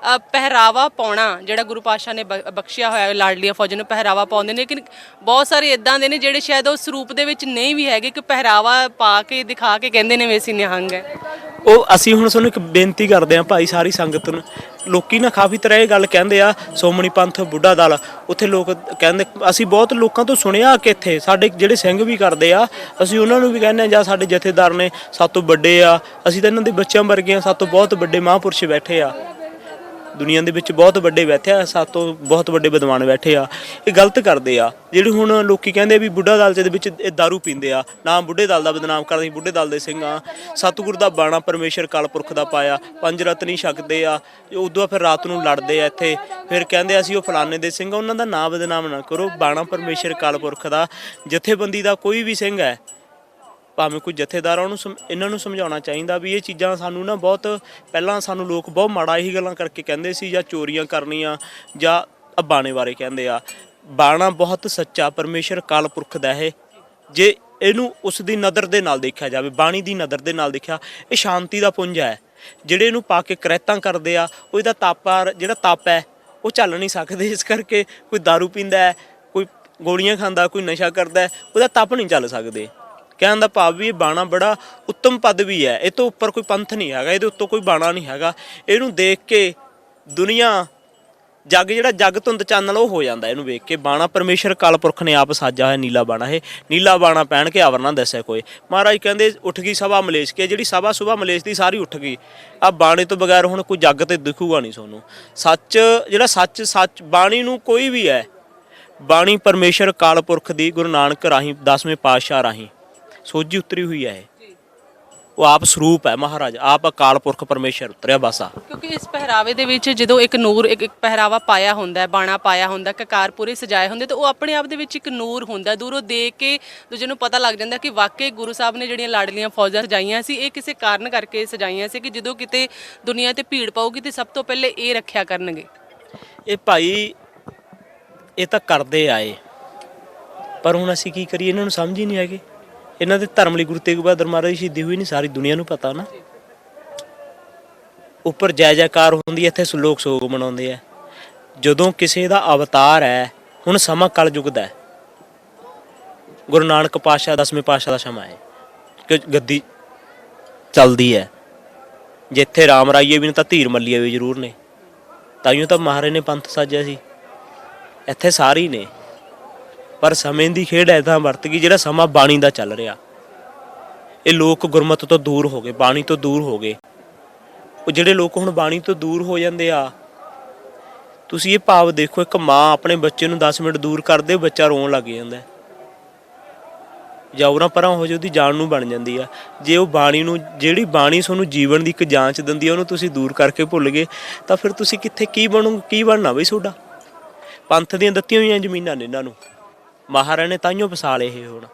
ਪਹਿਰਾਵਾ ਪਾਉਣਾ ਜਿਹੜਾ ਗੁਰੂ ਪਾਤਸ਼ਾਹ ਨੇ ਬਖਸ਼ਿਆ ਹੋਇਆ ਲਾਡਲੀਆਂ ਫੌਜਾਂ ਨੂੰ ਪਹਿਰਾਵਾ ਪਾਉਂਦੇ ਨੇ, ਲੇਕਿਨ ਬਹੁਤ ਸਾਰੇ ਇਦਾਂ ਦੇ ਨੇ ਜਿਹੜੇ ਸ਼ਾਇਦ ਉਸ ਰੂਪ ਦੇ ਵਿੱਚ ਨਹੀਂ ਵੀ ਹੈਗੇ, ਕਿ ਪਹਿਰਾਵਾ ਪਾ ਕੇ ਦਿਖਾ ਕੇ ਕਹਿੰਦੇ ਨੇ ਵੀ ਅਸੀਂ ਨਿਹੰਗ ਹੈ। ਉਹ ਅਸੀਂ ਹੁਣ ਤੁਹਾਨੂੰ ਇੱਕ ਬੇਨਤੀ ਕਰਦੇ ਹਾਂ ਭਾਈ, ਸਾਰੀ ਸੰਗਤ ਨੂੰ। ਲੋਕੀ ਨਾ ਕਾਫੀ ਤਰ੍ਹਾਂ ਇਹ ਗੱਲ ਕਹਿੰਦੇ ਆ, ਸੋਮਣੀ ਪੰਥ ਬੁੱਢਾ ਦਲ, ਉੱਥੇ ਲੋਕ ਕਹਿੰਦੇ, ਅਸੀਂ ਬਹੁਤ ਲੋਕਾਂ ਤੋਂ ਸੁਣਿਆ ਕਿ ਇੱਥੇ ਸਾਡੇ ਜਿਹੜੇ ਸਿੰਘ ਵੀ ਕਰਦੇ ਆ, ਅਸੀਂ ਉਹਨਾਂ ਨੂੰ ਵੀ ਕਹਿੰਦੇ ਹਾਂ, ਜਾਂ ਸਾਡੇ ਜਥੇਦਾਰ ਨੇ ਸਾਤੋਂ ਵੱਡੇ ਆ, ਅਸੀਂ ਤਾਂ ਇਹਨਾਂ ਦੇ ਬੱਚਿਆਂ ਵਰਗੇ ਆ, ਸਾਤੋਂ ਬਹੁਤ ਵੱਡੇ ਮਹਾਂਪੁਰਸ਼ ਬੈਠੇ ਆ ਦੁਨੀਆ ਦੇ ਵਿੱਚ, ਬਹੁਤ ਵੱਡੇ ਬੈਠੇ ਆ, ਸਾਤੋਂ ਬਹੁਤ ਵੱਡੇ ਵਿਦਵਾਨ ਬੈਠੇ ਆ। ਇਹ ਗਲਤ ਕਰਦੇ ਆ। ਜਿਹੜੇ ਹੁਣ ਲੋਕੀ ਕਹਿੰਦੇ ਵੀ ਬੁੱਢਾ ਦਲ ਦੇ ਵਿੱਚ ਇਹ ਦਾਰੂ ਪੀਂਦੇ ਆ, ਨਾ ਬੁੱਢੇ ਦਲ ਦਾ ਬਦਨਾਮ ਕਰਦੇ, ਬੁੱਢੇ ਦਲ ਦੇ ਸਿੰਘ ਆ। ਸਤਿਗੁਰ ਦਾ ਬਾਣਾ ਪਰਮੇਸ਼ਰ ਅਕਾਲ ਪੁਰਖ ਦਾ ਪਾਇਆ, 5 ਰਤਨੀ ਛਕਦੇ ਆ, ਉਦੋਂ ਫਿਰ ਰਾਤ ਨੂੰ ਲੜਦੇ ਆ ਇੱਥੇ, ਫਿਰ ਕਹਿੰਦੇ ਅਸੀਂ ਉਹ ਫਲਾਣੇ ਦੇ ਸਿੰਘ ਆ, ਉਹਨਾਂ ਦਾ ਨਾਂ ਬਦਨਾਮ ਨਾ ਕਰੋ। ਬਾਣਾ ਪਰਮੇਸ਼ਰ ਅਕਾਲ ਪੁਰਖ ਦਾ, ਜਥੇਬੰਦੀ ਦਾ ਕੋਈ ਵੀ ਸਿੰਘ ਹੈ, ਭਾਵੇਂ ਕੋਈ ਜਥੇਦਾਰ, ਉਹਨੂੰ ਇਹਨਾਂ ਨੂੰ ਸਮਝਾਉਣਾ ਚਾਹੀਦਾ ਵੀ ਇਹ ਚੀਜ਼ਾਂ ਸਾਨੂੰ ਨਾ ਬਹੁਤ ਪਹਿਲਾਂ ਸਾਨੂੰ ਲੋਕ ਬਹੁਤ ਮਾੜਾ ਇਹੀ ਗੱਲਾਂ ਕਰਕੇ ਕਹਿੰਦੇ ਸੀ, ਜਾਂ ਚੋਰੀਆਂ ਕਰਨੀਆਂ, ਜਾਂ ਬਾਣੇ ਬਾਰੇ ਕਹਿੰਦੇ ਆ। ਬਾਣਾ ਬਹੁਤ ਸੱਚਾ ਪਰਮੇਸ਼ਰ ਅਕਾਲ ਪੁਰਖ ਦਾ ਹੈ। ਜੇ ਇਹਨੂੰ ਉਸ ਦੀ ਨਜ਼ਰ ਦੇ ਨਾਲ ਦੇਖਿਆ ਜਾਵੇ, ਬਾਣੀ ਦੀ ਨਜ਼ਰ ਦੇ ਨਾਲ ਦੇਖਿਆ, ਇਹ ਸ਼ਾਂਤੀ ਦਾ ਪੁੰਜ ਹੈ। ਜਿਹੜੇ ਇਹਨੂੰ ਪਾ ਕੇ ਕਰੈਤਾਂ ਕਰਦੇ ਆ, ਉਹ ਇਹਦਾ ਜਿਹੜਾ ਤਪ ਹੈ ਉਹ ਚੱਲ ਨਹੀਂ ਸਕਦੇ। ਇਸ ਕਰਕੇ ਕੋਈ ਦਾਰੂ ਪੀਂਦਾ ਹੈ, ਕੋਈ ਗੋਲੀਆਂ ਖਾਂਦਾ, ਕੋਈ ਨਸ਼ਾ ਕਰਦਾ, ਉਹਦਾ ਤਪ ਨਹੀਂ ਚੱਲ ਸਕਦੇ। ਕਹਿਣ ਦਾ ਭਾਵ ਵੀ ਇਹ ਬਾਣਾ ਬੜਾ ਉੱਤਮ ਪਦ ਵੀ ਹੈ। ਇਹ ਤੋਂ ਉੱਪਰ ਕੋਈ ਪੰਥ ਨਹੀਂ ਹੈਗਾ, ਇਹਦੇ ਉੱਤੋਂ ਕੋਈ ਬਾਣਾ ਨਹੀਂ ਹੈਗਾ। ਇਹਨੂੰ ਦੇਖ ਕੇ ਦੁਨੀਆ ਜੱਗ ਜਿਹੜਾ ਜੱਗ ਧੁੰਦ ਚਾਨਣ ਉਹ ਹੋ ਜਾਂਦਾ ਇਹਨੂੰ ਵੇਖ ਕੇ। ਬਾਣਾ ਪਰਮੇਸ਼ਰ ਕਾਲ ਪੁਰਖ ਨੇ ਆਪ ਸਾਜਾ ਹੋਇਆ ਨੀਲਾ ਬਾਣਾ, ਇਹ ਨੀਲਾ ਬਾਣਾ ਪਹਿਨ ਕੇ ਆਵਰ ਨਾ ਦੱਸਿਆ ਕੋਈ। ਮਹਾਰਾਜ ਕਹਿੰਦੇ ਉੱਠ ਗਈ ਸਭਾ ਮਲੇਸ਼ ਕੇ, ਜਿਹੜੀ ਸਭਾ ਸੁਭਾ ਮਲੇਸ਼ ਦੀ ਸਾਰੀ ਉੱਠ ਗਈ। ਆ ਬਾਣੇ ਤੋਂ ਬਗੈਰ ਹੁਣ ਕੋਈ ਜੱਗ ਤੇ ਦਿਖੂਗਾ ਨਹੀਂ ਤੁਹਾਨੂੰ। ਸੱਚ ਜਿਹੜਾ ਸੱਚ ਬਾਣੀ ਨੂੰ ਕੋਈ ਵੀ ਹੈ, ਬਾਣੀ ਪਰਮੇਸ਼ਰ ਕਾਲ ਪੁਰਖ ਦੀ ਗੁਰੂ ਨਾਨਕ ਰਾਹੀਂ 10ਵੇਂ ਪਾਤਸ਼ਾਹ ਰਾਹੀਂ ਸੋਝੀ ਉਤਰੀ ਹੋਈ ਹੈ। ਉਹ ਆਪ ਸਰੂਪ ਹੈ ਮਹਾਰਾਜ, ਆਪ ਅਕਾਲ ਪੁਰਖ ਪਰਮੇਸ਼ਰ ਉਤਰਿਆ ਬਸ ਆ। ਕਿਉਂਕਿ ਇਸ ਪਹਿਰਾਵੇ ਦੇ ਵਿੱਚ ਜਦੋਂ ਇੱਕ ਨੂਰ ਇੱਕ ਪਹਿਰਾਵਾ ਪਾਇਆ ਹੁੰਦਾ, ਬਾਣਾ ਪਾਇਆ ਹੁੰਦਾ, ਕਕਾਰ ਪੂਰੇ ਸਜਾਏ ਹੁੰਦੇ, ਤਾਂ ਉਹ ਆਪਣੇ ਆਪ ਦੇ ਵਿੱਚ ਇੱਕ ਨੂਰ ਹੁੰਦਾ। ਦੂਰੋਂ ਦੇਖ ਕੇ ਦੂਜੇ ਨੂੰ ਪਤਾ ਲੱਗ ਜਾਂਦਾ ਕਿ ਵਾਕਈ ਗੁਰੂ ਸਾਹਿਬ ਨੇ ਜਿਹੜੀਆਂ ਲਾਡਲੀਆਂ ਫੌਜਾਂ ਸਜਾਈਆਂ ਸੀ ਇਹ ਕਿਸੇ ਕਾਰਨ ਕਰਕੇ ਸਜਾਈਆਂ ਸੀ ਕਿ ਜਦੋਂ ਕਿਤੇ ਦੁਨੀਆ ਤੇ ਭੀੜ ਪਾਊਗੀ ਤੇ ਸਭ ਤੋਂ ਪਹਿਲੇ ਇਹ ਰੱਖਿਆ ਕਰਨਗੇ। ਇਹ ਭਾਈ ਇਹ ਤਾਂ ਕਰਦੇ ਆਏ, ਪਰ ਹੁਣ ਅਸੀਂ ਕੀ ਕਰੀਏ, ਇਹਨਾਂ ਨੂੰ ਸਮਝ ਹੀ ਨਹੀਂ ਹੈਗੇ। ਇਹਨਾਂ ਦੇ ਧਰਮ ਲਈ ਗੁਰੂ ਤੇਗ ਬਹਾਦਰ ਮਹਾਰਾਜ ਦੀ ਸ਼ਹੀਦੀ ਹੋਈ ਨਹੀਂ, ਸਾਰੀ ਦੁਨੀਆ ਨੂੰ ਪਤਾ ਨਾ। ਉੱਪਰ ਜੈ ਜੈਕਾਰ ਹੁੰਦੀ ਹੈ, ਇੱਥੇ ਲੋਕ ਸੋਗ ਮਨਾਉਂਦੇ ਆ। ਜਦੋਂ ਕਿਸੇ ਦਾ ਅਵਤਾਰ ਹੈ, ਹੁਣ ਸਮਾਂ ਕਲਯੁਗ ਦਾ ਹੈ, ਗੁਰੂ ਨਾਨਕ ਪਾਤਸ਼ਾਹ 10ਵੇਂ ਪਾਤਸ਼ਾਹ ਦਾ ਸਮਾਂ ਹੈ ਕਿ ਗੱਦੀ ਚੱਲਦੀ ਹੈ। ਜਿੱਥੇ ਰਾਮ ਰਾਈਏ ਵੀ ਨੇ ਤਾਂ ਧੀਰ ਮੱਲੀਏ ਵੀ ਜ਼ਰੂਰ ਨੇ, ਤਾਈਓ ਤਾਂ ਮਹਾਰਾਜ ਨੇ ਪੰਥ ਸਾਜਿਆ ਸੀ। ਇੱਥੇ ਸਾਰੇ ਨੇ, ਪਰ ਸਮੇਂ ਦੀ ਖੇਡ ਐਦਾਂ ਵਰਤ ਗਈ, ਜਿਹੜਾ ਸਮਾਂ ਬਾਣੀ ਦਾ ਚੱਲ ਰਿਹਾ। ਇਹ ਲੋਕ ਗੁਰਮਤਿ ਤੋਂ ਦੂਰ ਹੋ ਗਏ, ਬਾਣੀ ਤੋਂ ਦੂਰ ਹੋ ਗਏ। ਉਹ ਜਿਹੜੇ ਲੋਕ ਹੁਣ ਬਾਣੀ ਤੋਂ ਦੂਰ ਹੋ ਜਾਂਦੇ ਆ, ਤੁਸੀਂ ਇਹ ਭਾਵ ਦੇਖੋ, ਇੱਕ ਮਾਂ ਆਪਣੇ ਬੱਚੇ ਨੂੰ 10 ਮਿੰਟ ਦੂਰ ਕਰਦੇ, ਬੱਚਾ ਰੋਣ ਲੱਗ ਜਾਂਦਾ, ਜਾਉਰਾਂ ਪਰਾਂ ਹੋ ਜੇ ਉਹਦੀ ਜਾਨ ਨੂੰ ਬਣ ਜਾਂਦੀ ਆ। ਜੇ ਉਹ ਬਾਣੀ ਨੂੰ, ਜਿਹੜੀ ਬਾਣੀ ਤੁਹਾਨੂੰ ਜੀਵਨ ਦੀ ਇੱਕ ਜਾਂਚ ਦਿੰਦੀ ਆ, ਉਹਨੂੰ ਤੁਸੀਂ ਦੂਰ ਕਰਕੇ ਭੁੱਲ ਗਏ ਤਾਂ ਫਿਰ ਤੁਸੀਂ ਕਿੱਥੇ ਕੀ ਬਣਨਾ ਬਈ ਤੁਹਾਡਾ। ਪੰਥ ਦੀਆਂ ਦਿੱਤੀਆਂ ਹੋਈਆਂ ਜ਼ਮੀਨਾਂ ਨੇ ਇਹਨਾਂ ਨੂੰ, ਮਹਾਰਾਜ ਨੇ ਤਾਈਓ ਵਸਾ ਲਏ ਇਹ। ਹੁਣ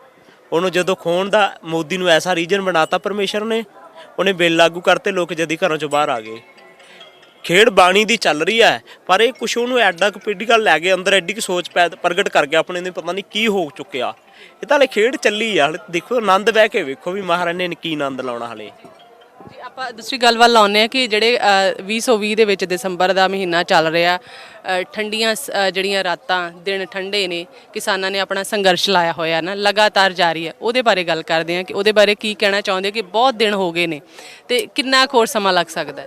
ਉਹਨੂੰ ਜਦੋਂ ਖੋਣ ਦਾ ਮੋਦੀ ਨੂੰ ਐਸਾ ਰੀਜਨ ਬਣਾਤਾ ਪਰਮੇਸ਼ਰ ਨੇ, ਉਹਨੇ ਬਿੱਲ ਲਾਗੂ ਕਰਤੇ, ਲੋਕ ਜਦੀ ਘਰਾਂ ਚੋਂ ਬਾਹਰ ਆ ਗਏ। ਖੇਡ ਬਾਣੀ ਦੀ ਚੱਲ ਰਹੀ ਹੈ, ਪਰ ਇਹ ਕੁਛ ਉਹਨੂੰ ਐਡਾ ਕੁ ਪੀਡੀਕਲ ਲੈ ਕੇ ਅੰਦਰ ਐਡੀ ਕੁ ਸੋਚ ਪ੍ਰਗਟ ਕਰ ਗਿਆ ਆਪਣੇ ਨੇ, ਪਤਾ ਨਹੀਂ ਕੀ ਹੋ ਚੁੱਕਿਆ। ਇਹ ਤਾਂ ਹਲੇ ਖੇਡ ਚੱਲੀ ਆ, ਹਲੇ ਦੇਖੋ ਆਨੰਦ ਬਹਿ ਕੇ ਵੇਖੋ ਵੀ ਮਹਾਰਾਜ ਨੇ ਕੀ ਆਨੰਦ ਲਾਉਣਾ ਹਲੇ। ਜੀ ਆਪਾਂ ਦੂਸਰੀ ਗੱਲ ਵੱਲ ਆਉਂਦੇ ਹਾਂ ਕਿ ਜਿਹੜੇ 2020 ਦੇ ਵਿੱਚ ਦਸੰਬਰ ਦਾ ਮਹੀਨਾ ਚੱਲ ਰਿਹਾ, ਠੰਡੀਆਂ ਜਿਹੜੀਆਂ ਰਾਤਾਂ, ਦਿਨ ਠੰਡੇ ਨੇ, ਕਿਸਾਨਾਂ ਨੇ ਆਪਣਾ ਸੰਘਰਸ਼ ਲਾਇਆ ਹੋਇਆ ਨਾ, ਲਗਾਤਾਰ ਜਾਰੀ ਹੈ। ਉਹਦੇ ਬਾਰੇ ਗੱਲ ਕਰਦੇ ਹਾਂ ਕਿ ਉਹਦੇ ਬਾਰੇ ਕੀ ਕਹਿਣਾ ਚਾਹੁੰਦੇ ਕਿ ਬਹੁਤ ਦਿਨ ਹੋ ਗਏ ਨੇ ਤੇ ਕਿੰਨਾ ਕੁ ਹੋਰ ਸਮਾਂ ਲੱਗ ਸਕਦਾ।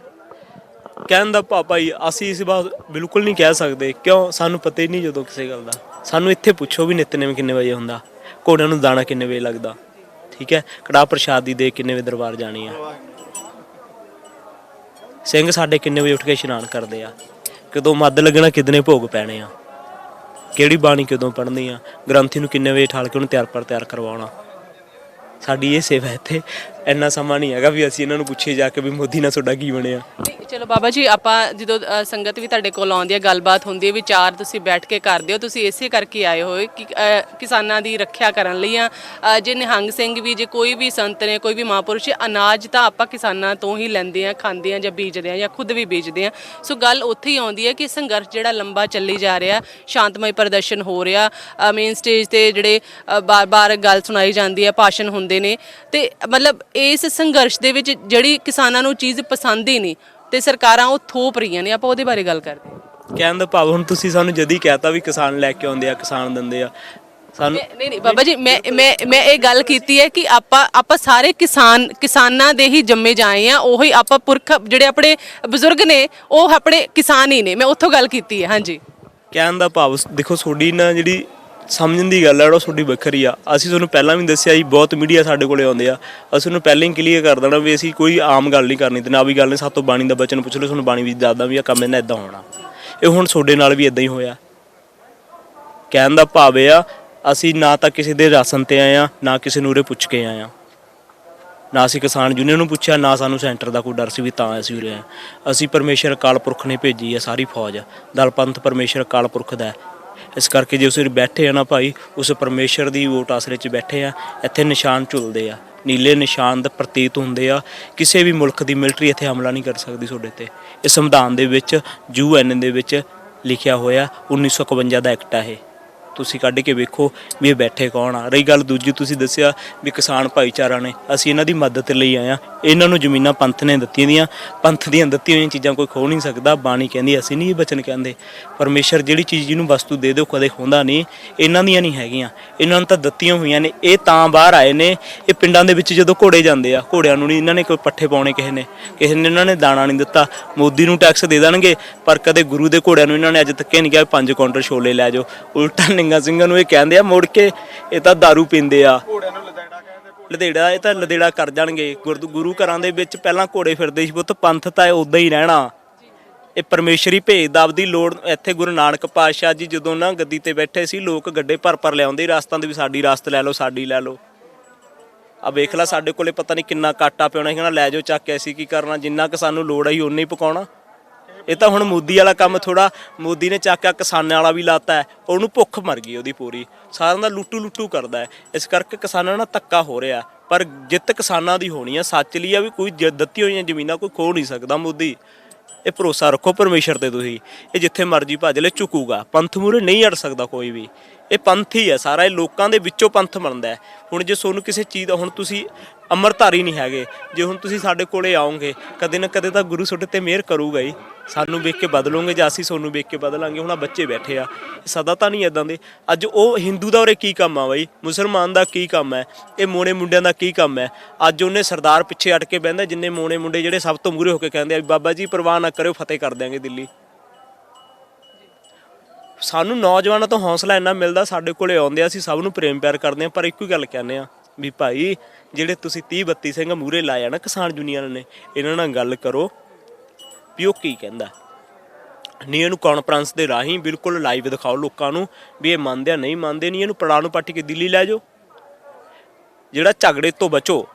ਕਹਿਣ ਦਾ ਭਾਈ ਅਸੀਂ ਇਸ ਬਾਤ ਬਿਲਕੁਲ ਨਹੀਂ ਕਹਿ ਸਕਦੇ, ਕਿਉਂ ਸਾਨੂੰ ਪਤਾ ਹੀ ਨਹੀਂ ਜਦੋਂ ਕਿਸੇ ਗੱਲ ਦਾ। ਸਾਨੂੰ ਇੱਥੇ ਪੁੱਛੋ ਵੀ ਨਿਤਨੇਮ ਕਿੰਨੇ ਵਜੇ ਹੁੰਦਾ, ਘੋੜਿਆਂ ਨੂੰ ਦਾਣਾ ਕਿੰਨੇ ਵਜੇ ਲੱਗਦਾ, ਠੀਕ ਹੈ, ਕੜਾਹ ਪ੍ਰਸ਼ਾਦ ਦੀ ਦੇ ਕਿੰਨੇ ਵਜੇ ਦਰਬਾਰ ਜਾਣੀ ਆ, ਸਿੰਘ ਸਾਡੇ ਕਿੰਨੇ ਵਜੇ ਉੱਠ ਕੇ ਇਸ਼ਨਾਨ ਕਰਦੇ ਆ, ਕਦੋਂ ਮੱਧ ਲੱਗਣਾ, ਕਿਦਨੇ ਭੋਗ ਪੈਣੇ ਆ, ਕਿਹੜੀ ਬਾਣੀ ਕਦੋਂ ਪੜ੍ਹਨੀ ਆ, ਗ੍ਰੰਥੀ ਨੂੰ ਕਿੰਨੇ ਵਜੇ ਠਾਲ ਕੇ ਉਹਨੂੰ ਤਿਆਰ ਕਰਵਾਉਣਾ। ਸਾਡੀ ਇਹ ਸੇਵਾ ਇੱਥੇ। ਇੰਨਾ ਸਮਾਂ ਨਹੀਂ ਹੈਗਾ ਵੀ ਅਸੀਂ ਇਹਨਾਂ ਨੂੰ ਪੁੱਛੀਏ ਜਾ ਕੇ ਵੀ ਮੋਦੀ ਨਾਲ ਤੁਹਾਡਾ ਕੀ ਬਣਿਆ। ਚਲੋ ਬਾਬਾ ਜੀ, ਆਪਾਂ ਜਦੋਂ ਸੰਗਤ ਵੀ ਤੁਹਾਡੇ ਕੋਲ ਆਉਂਦੀ ਹੈ, ਗੱਲਬਾਤ ਹੁੰਦੀ ਹੈ, ਵਿਚਾਰ ਤੁਸੀਂ ਬੈਠ ਕੇ ਕਰਦੇ ਹੋ, ਤੁਸੀਂ ਇਸੇ ਕਰਕੇ ਆਏ ਹੋਏ ਕਿ ਕਿਸਾਨਾਂ ਦੀ ਰੱਖਿਆ ਕਰਨ ਲਈ ਆ। ਜੇ ਨਿਹੰਗ ਸਿੰਘ ਵੀ, ਜੇ ਕੋਈ ਵੀ ਸੰਤ ਨੇ, ਕੋਈ ਵੀ ਮਹਾਂਪੁਰਸ਼, ਅਨਾਜ ਤਾਂ ਆਪਾਂ ਕਿਸਾਨਾਂ ਤੋਂ ਹੀ ਲੈਂਦੇ ਆ, ਖਾਂਦੇ ਆ ਜਾਂ ਬੀਜਦੇ ਆ ਜਾਂ ਖੁਦ ਵੀ ਬੀਜਦੇ ਆ। ਸੋ ਗੱਲ ਉੱਥੇ ਹੀ ਆਉਂਦੀ ਹੈ ਕਿ ਸੰਘਰਸ਼ ਜਿਹੜਾ ਲੰਬਾ ਚੱਲੀ ਜਾ ਰਿਹਾ, ਸ਼ਾਂਤਮਈ ਪ੍ਰਦਰਸ਼ਨ ਹੋ ਰਿਹਾ, ਮੇਨ ਸਟੇਜ ਤੇ ਜਿਹੜੇ ਬਾਰ-ਬਾਰ ਗੱਲ ਸੁਣਾਈ ਜਾਂਦੀ ਹੈ, ਭਾਸ਼ਣ ਹੁੰਦੇ ਨੇ, ਤੇ ਮਤਲਬ ਇਸ ਸੰਘਰਸ਼ ਦੇ ਵਿੱਚ ਜਿਹੜੀ ਕਿਸਾਨਾਂ ਨੂੰ ਚੀਜ਼ ਪਸੰਦ ਹੀ ਨਹੀਂ ਤੇ ਸਰਕਾਰਾਂ ਉਹ ਥੋਪ ਰਹੀਆਂ ਨੇ, ਆਪਾਂ ਉਹਦੇ ਬਾਰੇ ਗੱਲ ਕਰਦੇ ਹਾਂ। ਕਹਿਣ ਦਾ ਭਾਵ ਹੁਣ ਤੁਸੀਂ ਸਾਨੂੰ ਜਦੀ ਕਹਿਤਾ ਵੀ ਕਿਸਾਨ ਲੈ ਕੇ ਆਉਂਦੇ ਆ, ਕਿਸਾਨ ਦਿੰਦੇ ਆ ਸਾਨੂੰ। ਨਹੀਂ ਬਾਬਾ ਜੀ, ਮੈਂ ਇਹ ਗੱਲ ਕੀਤੀ ਹੈ ਕਿ ਆਪਾਂ ਸਾਰੇ ਕਿਸਾਨਾਂ ਦੇ ਹੀ ਜੰਮੇ ਜਾਏ ਆ। ਉਹੀ ਆਪਾਂ ਪੁਰਖ ਜਿਹੜੇ ਆਪਣੇ ਬਜ਼ੁਰਗ ਨੇ ਉਹ ਆਪਣੇ ਕਿਸਾਨ ਹੀ ਨੇ, ਮੈਂ ਉੱਥੋਂ ਗੱਲ ਕੀਤੀ ਹੈ। ਹਾਂਜੀ, ਕਹਿਣ ਦਾ ਭਾਵ ਦੇਖੋ, ਤੁਹਾਡੀ ਨਾ ਜਿਹੜੀ ਸਮਝਣ ਦੀ ਗੱਲ ਹੈ ਉਹ ਤੁਹਾਡੀ ਵੱਖਰੀ ਆ। ਅਸੀਂ ਤੁਹਾਨੂੰ ਪਹਿਲਾਂ ਵੀ ਦੱਸਿਆ ਜੀ, ਬਹੁਤ ਮੀਡੀਆ ਸਾਡੇ ਕੋਲੇ ਆਉਂਦੇ ਆ, ਅਸੀਂ ਉਹਨੂੰ ਪਹਿਲਾਂ ਹੀ ਕਲੀਅਰ ਕਰ ਦੇਣਾ ਵੀ ਅਸੀਂ ਕੋਈ ਆਮ ਗੱਲ ਨਹੀਂ ਕਰਨੀ ਤੇ ਨਾ ਵੀ ਗੱਲ ਨਹੀਂ। ਸਾਤੋਂ ਬਾਣੀ ਦਾ ਬਚਨ ਪੁੱਛ ਲਓ, ਤੁਹਾਨੂੰ ਬਾਣੀ ਵੀ ਦੱਸਦਾ ਵੀ ਆ ਕੰਮ ਇਹਨਾਂ ਇੱਦਾਂ ਹੋਣਾ। ਇਹ ਹੁਣ ਤੁਹਾਡੇ ਨਾਲ ਵੀ ਇੱਦਾਂ ਹੀ ਹੋਇਆ। ਕਹਿਣ ਦਾ ਭਾਵ ਇਹ ਆ, ਅਸੀਂ ਨਾ ਤਾਂ ਕਿਸੇ ਦੇ ਰਾਸ਼ਨ ਤੇ ਆਏ ਆ, ਨਾ ਕਿਸੇ ਨੂੰ ਉਰੇ ਪੁੱਛ ਕੇ ਆਏ ਆ, ਨਾ ਅਸੀਂ ਕਿਸਾਨ ਯੂਨੀਅਨ ਨੂੰ ਪੁੱਛਿਆ, ਨਾ ਸਾਨੂੰ ਸੈਂਟਰ ਦਾ ਕੋਈ ਡਰ ਸੀ ਵੀ ਤਾਂ ਅਸੀਂ ਉਰੇ ਆਏ। ਅਸੀਂ ਪਰਮੇਸ਼ਰ ਅਕਾਲ ਪੁਰਖ ਨੇ ਭੇਜੀ ਆ ਸਾਰੀ ਫੌਜ, ਦਲ ਪੰਥ ਪਰਮੇਸ਼ਰ ਅਕਾਲ ਪੁਰਖ ਦਾ। ਇਸ ਕਰਕੇ ਜੇ ਉਸ ਬੈਠੇ ਆ ਨਾ ਭਾਈ, ਉਸ ਪਰਮੇਸ਼ਰ ਦੀ ਵੋਟ ਆਸਰੇ 'ਚ ਬੈਠੇ ਆ। ਇੱਥੇ ਨਿਸ਼ਾਨ ਝੁਲਦੇ ਆ, ਨੀਲੇ ਨਿਸ਼ਾਨ ਦਾ ਪ੍ਰਤੀਤ ਹੁੰਦੇ ਆ। ਕਿਸੇ ਵੀ ਮੁਲਕ ਦੀ ਮਿਲਟਰੀ ਇੱਥੇ ਹਮਲਾ ਨਹੀਂ ਕਰ ਸਕਦੀ ਤੁਹਾਡੇ ਤੇ। ਇਹ ਸੰਵਿਧਾਨ ਦੇ ਵਿੱਚ, UN ਦੇ ਵਿੱਚ ਲਿਖਿਆ ਹੋਇਆ 1951 ਦਾ ਐਕਟ ਆ ਇਹ। ਤੁਸੀਂ ਕੱਢ ਕੇ ਵੇਖੋ ਵੀ ਇਹ ਬੈਠੇ ਕੌਣ ਆ। ਰਹੀ ਗੱਲ ਦੂਜੀ, ਤੁਸੀਂ ਦੱਸਿਆ ਵੀ ਕਿਸਾਨ ਭਾਈਚਾਰਾ ਨੇ, ਅਸੀਂ ਇਹਨਾਂ ਦੀ ਮਦਦ ਲਈ ਆਏ ਹਾਂ। ਇਹਨਾਂ ਨੂੰ ਜ਼ਮੀਨਾਂ ਪੰਥ ਨੇ ਦਿੱਤੀਆਂ ਦੀਆਂ, ਪੰਥ ਦੀਆਂ ਦਿੱਤੀਆਂ ਹੋਈਆਂ ਚੀਜ਼ਾਂ ਕੋਈ ਖੋਹ ਨਹੀਂ ਸਕਦਾ। ਬਾਣੀ ਕਹਿੰਦੀ ਅਸੀਂ ਨਹੀਂ ਇਹ ਬਚਨ ਕਹਿੰਦੇ, ਪਰਮੇਸ਼ਰ ਜਿਹੜੀ ਚੀਜ਼ ਜਿਹਨੂੰ ਵਸਤੂ ਦੇ ਦਿਓ ਕਦੇ ਖੋਹਦਾ ਨਹੀਂ। ਇਹਨਾਂ ਦੀਆਂ ਨਹੀਂ ਹੈਗੀਆਂ, ਇਹਨਾਂ ਨੂੰ ਤਾਂ ਦਿੱਤੀਆਂ ਹੋਈਆਂ ਨੇ। ਇਹ ਤਾਂ ਬਾਹਰ ਆਏ ਨੇ, ਇਹ ਪਿੰਡਾਂ ਦੇ ਵਿੱਚ ਜਦੋਂ ਘੋੜੇ ਜਾਂਦੇ ਆ, ਘੋੜਿਆਂ ਨੂੰ ਨਹੀਂ ਇਹਨਾਂ ਨੇ ਕੋਈ ਪੱਠੇ ਪਾਉਣੇ, ਕਿਸੇ ਨੇ ਇਹਨਾਂ ਨੇ ਦਾਣਾ ਨਹੀਂ ਦਿੱਤਾ। ਮੋਦੀ ਨੂੰ ਟੈਕਸ ਦੇ ਦੇਣਗੇ ਪਰ ਕਦੇ ਗੁਰੂ ਦੇ ਘੋੜਿਆਂ ਨੂੰ ਇਹਨਾਂ ਨੇ ਅੱਜ ਤੱਕ ਨਹੀਂ ਕਿਹਾ 5 ਕੁਇੰਟਲ ਛੋਲੇ ਲੈ ਜਾਓ। ਉਲਟਾ ਨਿੰਗਾ ਸਿੰਘਾਂ ਨੂੰ ਇਹ ਕਹਿੰਦੇ ਆ ਮੁੜ ਕੇ ਇਹ ਤਾਂ ਦਾਰੂ ਪੀਂਦੇ ਆ, ਲਦੇੜਾ, ਇਹ ਤਾਂ ਲਦੇੜਾ ਕਰ ਜਾਣਗੇ। ਗੁਰੂ ਘਰਾਂ ਦੇ ਵਿੱਚ ਪਹਿਲਾਂ ਘੋੜੇ ਫਿਰਦੇ ਸੀ ਪੁੱਤ, ਪੰਥ ਤਾਂ ਉਦਾਂ ਹੀ ਰਹਿਣਾ। ਇਹ ਪਰਮੇਸ਼ਰੀ ਭੇਦਭਾਵ ਦੀ ਲੋੜ। ਇੱਥੇ ਗੁਰੂ ਨਾਨਕ ਪਾਤਸ਼ਾਹ ਜੀ ਜਦੋਂ ਨਾ ਗੱਦੀ ਤੇ ਬੈਠੇ ਸੀ, ਲੋਕ ਗੱਡੇ ਭਰ ਲਿਆਉਂਦੇ ਰਾਸਤਾਂ ਦੇ ਵੀ ਸਾਡੀ ਰਾਸਤ ਲੈ ਲਓ, ਸਾਡੀ ਲੈ ਲਓ। ਆ ਵੇਖ ਲਾ ਸਾਡੇ ਕੋਲੇ ਪਤਾ ਨਹੀਂ ਕਿੰਨਾ ਕਾਟਾ ਪਿਆਉਣਾ, ਕਹਿੰਦਾ ਲੈ ਜਾਓ ਚੱਕ ਕੇ, ਅਸੀਂ ਕੀ ਕਰਨਾ, ਜਿੰਨਾ ਕਿ ਸਾਨੂੰ ਲੋੜ ਆਈ ਉਨਾ ਹੀ ਪਕਾਉਣਾ। ਇਹ ਤਾਂ ਹੁਣ ਮੋਦੀ ਵਾਲਾ ਕੰਮ ਥੋੜਾ, ਮੋਦੀ ਨੇ ਚੱਕਿਆ ਕਿਸਾਨਾਂ ਵਾਲਾ ਵੀ ਲਾਤਾ ਹੈ, ਉਹਨੂੰ ਭੁੱਖ ਮਰ ਗਈ ਉਹਦੀ ਪੂਰੀ, ਸਾਰਿਆਂ ਦਾ ਲੁੱਟੂ ਕਰਦਾ ਹੈ। ਇਸ ਕਰਕੇ ਕਿਸਾਨਾਂ ਨਾਲ ਧੱਕਾ ਹੋ ਰਿਹਾ, ਪਰ ਜਿੱਤ ਕਿਸਾਨਾਂ ਦੀ ਹੋਣੀ ਆ। ਸੱਚ ਲਈ ਆ ਵੀ ਕੋਈ ਦਿੱਤੀ ਹੋਈਆਂ ਜ਼ਮੀਨਾਂ ਕੋਈ ਖੋਹ ਨਹੀਂ ਸਕਦਾ ਮੋਦੀ। ਇਹ ਭਰੋਸਾ ਰੱਖੋ ਪਰਮੇਸ਼ਰ ਤੇ ਤੁਸੀਂ, ਇਹ ਜਿੱਥੇ ਮਰਜ਼ੀ ਭੱਜ ਲੈ ਝੁਕੂਗਾ। ਪੰਥ ਮੂਹਰੇ ਨਹੀਂ ਅੜ ਸਕਦਾ ਕੋਈ ਵੀ। ਇਹ ਪੰਥ ਹੀ ਹੈ ਸਾਰਾ, ਇਹ ਲੋਕਾਂ ਦੇ ਵਿੱਚੋਂ ਪੰਥ ਬਣਦਾ ਹੈ। ਹੁਣ ਜੇ ਤੁਹਾਨੂੰ ਕਿਸੇ ਚੀਜ਼ ਦਾ, ਹੁਣ ਤੁਸੀਂ ਅੰਮ੍ਰਿਤਧਾਰੀ ਨਹੀਂ ਹੈਗੇ, ਜੇ ਹੁਣ ਤੁਸੀਂ ਸਾਡੇ ਕੋਲੇ ਆਓਗੇ ਕਦੇ ਨਾ ਕਦੇ ਤਾਂ ਗੁਰੂ ਤੁਹਾਡੇ ਤੇ ਮਿਹਰ ਕਰੂਗਾ ਹੀ। ਸਾਨੂੰ ਵੇਖ ਕੇ ਬਦਲੋਗੇ ਜਾਂ ਅਸੀਂ ਤੁਹਾਨੂੰ ਵੇਖ ਕੇ ਬਦਲਾਂਗੇ। ਹੁਣ ਆ ਬੱਚੇ ਬੈਠੇ ਆ, ਸਦਾ ਤਾਂ ਨਹੀਂ ਇੱਦਾਂ ਦੇ। ਅੱਜ ਉਹ ਹਿੰਦੂ ਦਾ ਉਰੇ ਕੀ ਕੰਮ ਆ ਬਾਈ, ਮੁਸਲਮਾਨ ਦਾ ਕੀ ਕੰਮ ਹੈ, ਇਹ ਮੋਨੇ ਮੁੰਡਿਆਂ ਦਾ ਕੀ ਕੰਮ ਹੈ। ਅੱਜ ਉਹਨੇ ਸਰਦਾਰ ਪਿੱਛੇ ਅੜ ਕੇ ਬਹਿੰਦਾ, ਜਿੰਨੇ ਮੋਨੇ ਮੁੰਡੇ ਜਿਹੜੇ ਸਭ ਤੋਂ ਮੂਹਰੇ ਹੋ ਕੇ ਕਹਿੰਦੇ ਆ ਬਾਬਾ ਜੀ ਪਰਵਾਹ ਨਾ ਕਰਿਓ, ਫਤਿਹ ਕਰ ਦਿਆਂਗੇ ਦਿੱਲੀ। ਸਾਨੂੰ ਨੌਜਵਾਨਾਂ ਤੋਂ ਹੌਸਲਾ ਇੰਨਾ ਮਿਲਦਾ, ਸਾਡੇ ਕੋਲੇ ਆਉਂਦੇ ਆ, ਅਸੀਂ ਸਭ ਨੂੰ ਪ੍ਰੇਮ ਪਿਆਰ ਕਰਦੇ ਹਾਂ। ਪਰ ਇੱਕੋ ਹੀ ਗੱਲ ਕਹਿੰਦੇ ਆ ਵੀ ਭਾਈ ਜਿਹੜੇ ਤੁਸੀਂ 30-32 ਸਿੰਘ ਮੂਹਰੇ ਲਾਏ ਆ ਨਾ ਕਿਸਾਨ ਯੂਨੀਅਨ ਨੇ, ਇਹਨਾਂ ਨਾਲ ਗੱਲ ਕਰੋ ਵੀ ਉਹ ਕੀ ਕਹਿੰਦਾ। ਨਹੀਂ ਇਹਨੂੰ ਕਾਨਫਰੰਸ ਦੇ ਰਾਹੀਂ ਬਿਲਕੁਲ ਲਾਈਵ ਦਿਖਾਓ ਲੋਕਾਂ ਨੂੰ ਵੀ ਇਹ ਮੰਨਦੇ ਆ ਨਹੀਂ ਮੰਨਦੇ। ਨਹੀਂ ਇਹਨੂੰ ਪੜਾਅ ਨੂੰ ਪੱਟ ਕੇ ਦਿੱਲੀ ਲੈ ਜਾਓ। ਜਿਹੜਾ ਝਗੜੇ ਤੋਂ ਬਚੋ,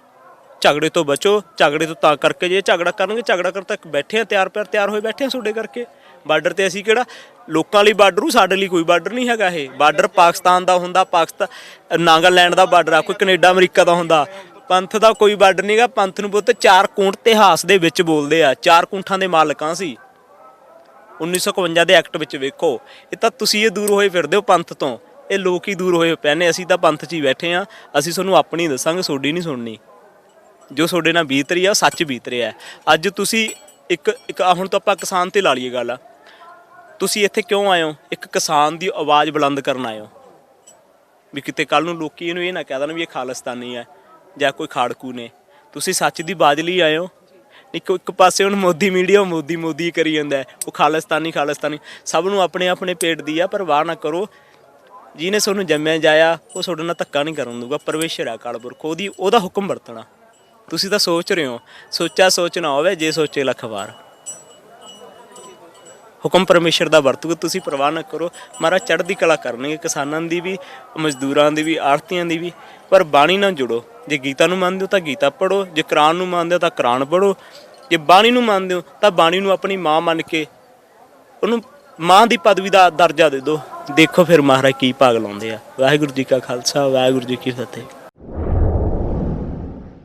ਝਗੜੇ ਤੋਂ ਬਚੋ। ਝਗੜੇ ਤੋਂ ਤਾਂ ਕਰਕੇ ਜੇ ਝਗੜਾ ਕਰਨਗੇ, ਝਗੜਾ ਕਰ ਤੱਕ ਬੈਠੇ ਆ, ਤਿਆਰ ਹੋਏ ਬੈਠੇ ਆ ਤੁਹਾਡੇ ਕਰਕੇ। ਬਾਰਡਰ ਤੇ ਅਸੀਂ ਕਿਹੜਾ ਲੋਕਾਂ ਲਈ ਬਾਰਡਰ, ਸਾਡੇ ਲਈ ਕੋਈ ਬਾਰਡਰ ਨਹੀਂ ਹੈਗਾ। ਇਹ ਬਾਰਡਰ ਪਾਕਿਸਤਾਨ ਦਾ ਹੁੰਦਾ, ਪਾਕਿਸਤਾਨ ਨਾਗਾਲੈਂਡ ਦਾ ਬਾਰਡਰ ਆ, ਕੋਈ ਕੈਨੇਡਾ ਅਮਰੀਕਾ ਦਾ ਹੁੰਦਾ। ਪੰਥ ਦਾ ਕੋਈ ਬਾਰਡਰ ਨਹੀਂ ਗਾ। ਪੰਥ ਨੂੰ ਪੁੱਤ 4 ਕੂੰਟ ਇਤਿਹਾਸ ਦੇ ਵਿੱਚ ਬੋਲਦੇ ਆ, 4 ਕੂੰਠਾਂ ਦੇ ਮਾਲਕਾਂ ਸੀ 1951 ਦੇ ਐਕਟ ਵਿੱਚ। ਵੇਖੋ ਇਹ ਤਾਂ ਤੁਸੀਂ ਇਹ ਦੂਰ ਹੋਏ ਫਿਰਦੇ ਹੋ ਪੰਥ ਤੋਂ, ਇਹ ਲੋਕ ਹੀ ਦੂਰ ਹੋਏ ਪਏ ਨੇ। ਅਸੀਂ ਤਾਂ ਪੰਥ 'ਚ ਹੀ ਬੈਠੇ ਆ, ਅਸੀਂ ਤੁਹਾਨੂੰ ਆਪਣੀ ਦੱਸਾਂਗੇ, ਤੁਹਾਡੀ ਨਹੀਂ ਸੁਣਨੀ। ਜੋ ਤੁਹਾਡੇ ਨਾਲ ਬੀਤ ਰਹੀ ਆ ਉਹ ਸੱਚ ਬੀਤ ਰਿਹਾ। ਅੱਜ ਤੁਸੀਂ ਇੱਕ ਹੁਣ ਤਾਂ ਆਪਾਂ ਕਿਸਾਨ ਤੇ ਲਾ ਲਈਏ ਗੱਲ, ਤੁਸੀਂ ਇੱਥੇ ਕਿਉਂ ਆਏ ਹੋ? ਇੱਕ ਕਿਸਾਨ ਦੀ ਆਵਾਜ਼ ਬੁਲੰਦ ਕਰਨ ਆਏ ਹੋ ਵੀ ਕਿਤੇ ਕੱਲ ਨੂੰ ਲੋਕੀ ਇਹਨੂੰ ਇਹ ਨਾ ਕਹਿ ਦੇਣ ਵੀ ਇਹ ਖਾਲਿਸਤਾਨੀ ਹੈ ਜਾਂ ਕੋਈ ਖਾੜਕੂ ਨੇ। ਤੁਸੀਂ ਸੱਚ ਦੀ ਆਵਾਜ਼ ਲਈ ਆਏ ਹੋ। ਇੱਕ ਪਾਸੇ ਹੁਣ ਮੋਦੀ ਮੀਡੀਆ ਮੋਦੀ ਕਰੀ ਜਾਂਦਾ, ਉਹ ਖਾਲਿਸਤਾਨੀ ਸਭ ਨੂੰ ਆਪਣੇ ਪੇਟ ਦੀ ਆ। ਪਰਵਾਹ ਨਾ ਕਰੋ, ਜਿਹਨੇ ਤੁਹਾਨੂੰ ਜੰਮਿਆ ਜਾਇਆ ਉਹ ਤੁਹਾਡੇ ਨਾਲ ਧੱਕਾ ਨਹੀਂ ਕਰਨ ਦੂਗਾ। ਪਰਮੇਸ਼ਰ ਆ ਅਕਾਲ ਪੁਰਖ, ਉਹਦਾ ਹੁਕਮ ਵਰਤਣਾ। ਤੁਸੀਂ ਤਾਂ ਸੋਚ ਰਹੇ ਹੋ, ਸੋਚ ਨਾ ਹੋਵੇ, ਜੇ ਸੋਚੇ ਲੱਖ ਵਾਰ। ਹੁਕਮ ਪਰਮੇਸ਼ਰ ਦਾ ਵਰਤੂਗਾ, ਤੁਸੀਂ ਪਰਵਾਹ ਨਾ ਕਰੋ। ਮਹਾਰਾਜ ਚੜ੍ਹਦੀ ਕਲਾ ਕਰਨਗੇ, ਕਿਸਾਨਾਂ ਦੀ ਵੀ, ਮਜ਼ਦੂਰਾਂ ਦੀ ਵੀ, ਆੜ੍ਹਤੀਆਂ ਦੀ ਵੀ। ਪਰ ਬਾਣੀ ਨਾਲ ਜੁੜੋ। ਜੇ ਗੀਤਾ ਨੂੰ ਮੰਨਦੇ ਹੋ ਤਾਂ ਗੀਤਾ ਪੜ੍ਹੋ, ਜੇ ਕੁਰਾਨ ਨੂੰ ਮੰਨਦੇ ਹੋ ਤਾਂ ਕੁਰਾਨ ਪੜ੍ਹੋ, ਜੇ ਬਾਣੀ ਨੂੰ ਮੰਨਦੇ ਹੋ ਤਾਂ ਬਾਣੀ ਨੂੰ ਆਪਣੀ ਮਾਂ ਮੰਨ ਕੇ ਉਹਨੂੰ ਮਾਂ ਦੀ ਪਦਵੀ ਦਾ ਦਰਜਾ ਦੇ ਦਿਓ। ਦੇਖੋ ਫਿਰ ਮਹਾਰਾਜ ਕੀ ਭਾਗ ਲਾਉਂਦੇ ਆ। ਵਾਹਿਗੁਰੂ ਜੀ ਕਾ ਖਾਲਸਾ, ਵਾਹਿਗੁਰੂ ਜੀ ਕੀ ਫਤਿਹ।